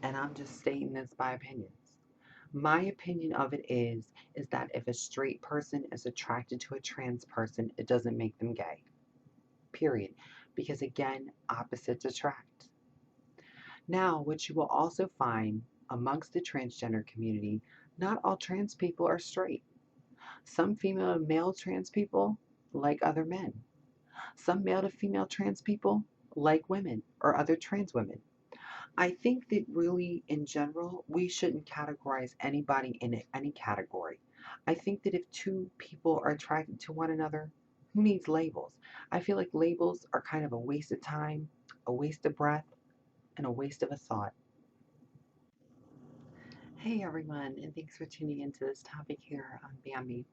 and I'm just stating this by opinions. My opinion of it is that if a straight person is attracted to a trans person, it doesn't make them gay. Period. Because again, opposites attract. Now, what you will also find amongst the transgender community, not all trans people are straight. Some female and male trans people like other men. Some male to female trans people like women or other trans women. I think that really, in general, we shouldn't categorize anybody in any category. I think that if two people are attracted to one another, who needs labels? I feel like labels are kind of a waste of time, a waste of breath, and a waste of a thought. Hey everyone, and thanks for tuning into this topic here on Bambie.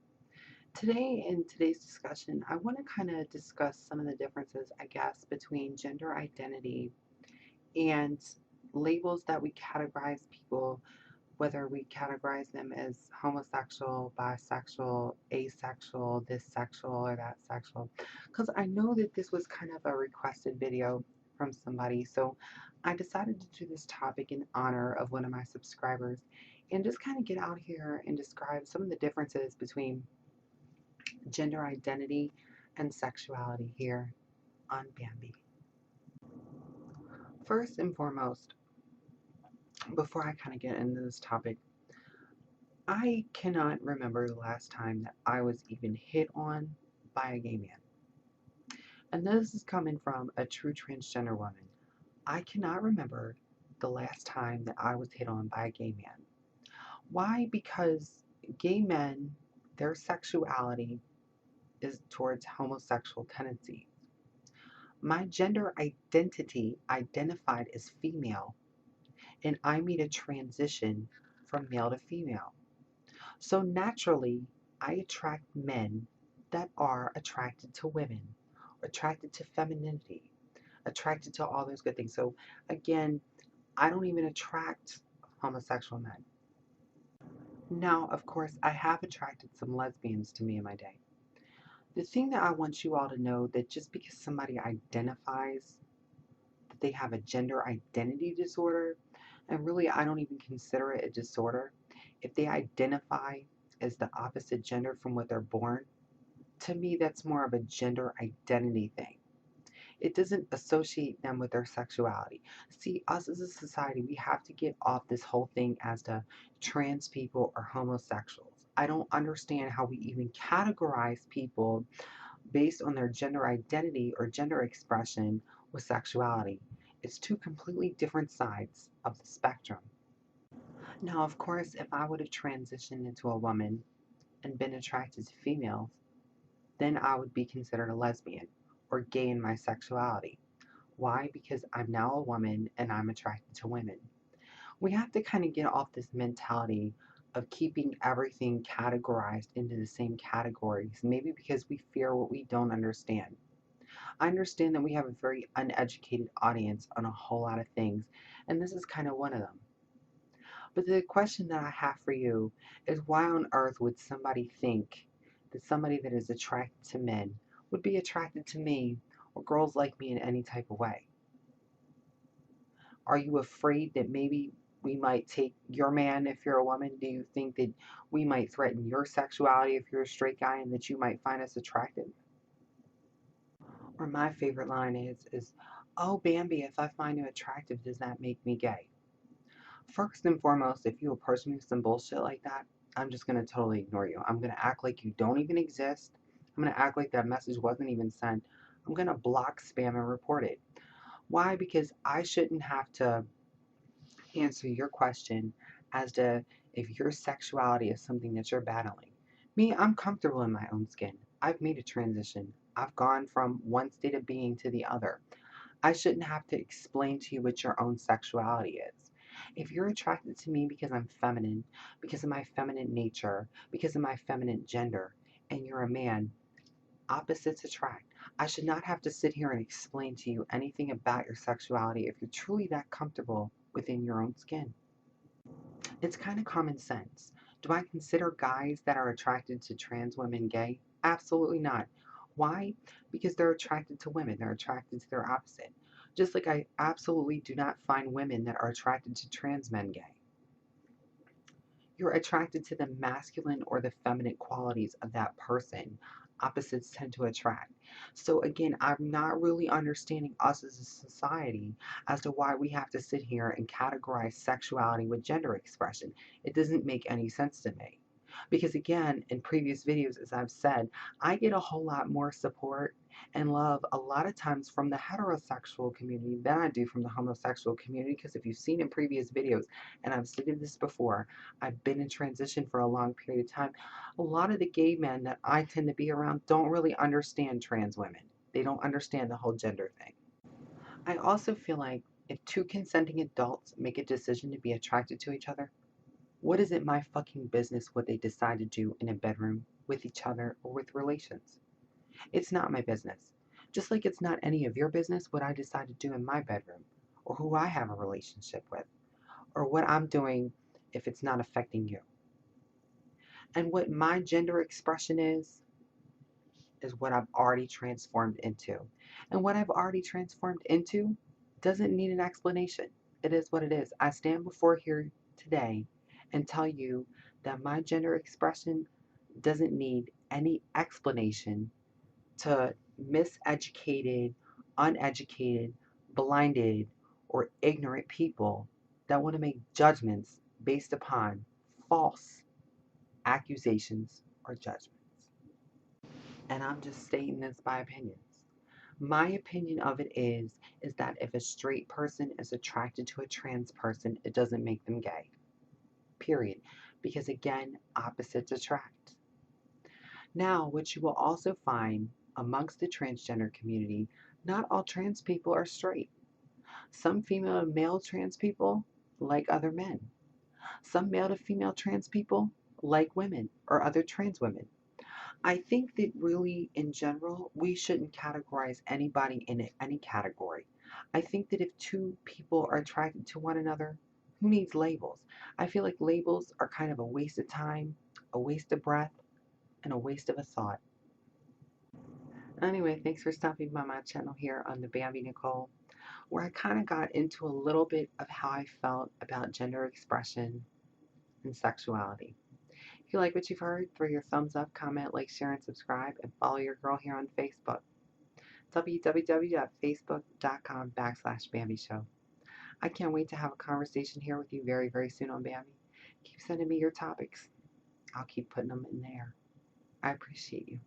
Today, in today's discussion, I want to kind of discuss some of the differences, I guess, between gender identity and labels that we categorize people, whether we categorize them as homosexual, bisexual, asexual, this sexual, or that sexual. Because I know that this was kind of a requested video from somebody, so I decided to do this topic in honor of one of my subscribers and just kind of get out here and describe some of the differences between gender identity and sexuality here on Bambie. First and foremost, before I kind of get into this topic, I cannot remember the last time that I was even hit on by a gay man. And this is coming from a true transgender woman. I cannot remember the last time that I was hit on by a gay man. Why? Because gay men, their sexuality is towards homosexual tendencies. My gender identity identified as female, and I made a transition from male to female. So naturally, I attract men that are attracted to women, attracted to femininity, attracted to all those good things. So again, I don't even attract homosexual men. Now, of course, I have attracted some lesbians to me in my day. The thing that I want you all to know, that just because somebody identifies that they have a gender identity disorder, and really I don't even consider it a disorder, if they identify as the opposite gender from what they're born, to me that's more of a gender identity thing. It doesn't associate them with their sexuality. See, us as a society, we have to get off this whole thing as to trans people or homosexuals. I don't understand how we even categorize people based on their gender identity or gender expression with sexuality. It's two completely different sides of the spectrum. Now, of course, if I would have transitioned into a woman and been attracted to females, then I would be considered a lesbian or gay in my sexuality. Why? Because I'm now a woman and I'm attracted to women. We have to kind of get off this mentality of keeping everything categorized into the same categories, maybe because we fear what we don't understand. I understand that we have a very uneducated audience on a whole lot of things, and this is kind of one of them. But the question that I have for you is, why on earth would somebody think that somebody that is attracted to men would be attracted to me or girls like me in any type of way? Are you afraid that maybe we might take your man if you're a woman? Do you think that we might threaten your sexuality if you're a straight guy and that you might find us attractive? Or my favorite line is, oh, Bambi, if I find you attractive, does that make me gay? First and foremost, if you approach me with some bullshit like that, I'm just going to totally ignore you. I'm going to act like you don't even exist. I'm going to act like that message wasn't even sent. I'm going to block, spam, and report it. Why? Because I shouldn't have to answer your question as to if your sexuality is something that you're battling. Me, I'm comfortable in my own skin. I've made a transition. I've gone from one state of being to the other. I shouldn't have to explain to you what your own sexuality is. If you're attracted to me because I'm feminine, because of my feminine nature, because of my feminine gender, and you're a man, opposites attract. I should not have to sit here and explain to you anything about your sexuality if you're truly that comfortable within your own skin. It's kind of common sense. Do I consider guys that are attracted to trans women gay? Absolutely not. Why? Because they're attracted to women. They're attracted to their opposite. Just like I absolutely do not find women that are attracted to trans men gay. You're attracted to the masculine or the feminine qualities of that person. Opposites tend to attract. So again, I'm not really understanding us as a society as to why we have to sit here and categorize sexuality with gender expression. It doesn't make any sense to me. Because again, in previous videos, as I've said, I get a whole lot more support and love a lot of times from the heterosexual community than I do from the homosexual community. Because if you've seen in previous videos, and I've stated this before, I've been in transition for a long period of time. A lot of the gay men that I tend to be around don't really understand trans women. They don't understand the whole gender thing. I also feel like if two consenting adults make a decision to be attracted to each other, what is it my fucking business what they decide to do in a bedroom with each other or with relations? It's not my business. Just like it's not any of your business what I decide to do in my bedroom or who I have a relationship with or what I'm doing if it's not affecting you. And what my gender expression is what I've already transformed into. And what I've already transformed into doesn't need an explanation. It is what it is. I stand before here today and tell you that my gender expression doesn't need any explanation to miseducated, uneducated, blinded, or ignorant people that want to make judgments based upon false accusations or judgments. And I'm just stating this by opinions. My opinion of it is that if a straight person is attracted to a trans person, it doesn't make them gay. Period. Because again, opposites attract. Now, what you will also find amongst the transgender community, not all trans people are straight. Some female and male trans people like other men. Some male to female trans people like women or other trans women. I think that really, in general, we shouldn't categorize anybody in any category. I think that if two people are attracted to one another, who needs labels? I feel like labels are kind of a waste of time, a waste of breath, and a waste of a thought. Anyway, thanks for stopping by my channel here on the Bambie Nicole, where I kind of got into a little bit of how I felt about gender expression and sexuality. If you like what you've heard, throw your thumbs up, comment, like, share, and subscribe, and follow your girl here on Facebook. www.facebook.com/Bambie Show. I can't wait to have a conversation here with you very, very soon on Bambie. Keep sending me your topics. I'll keep putting them in there. I appreciate you.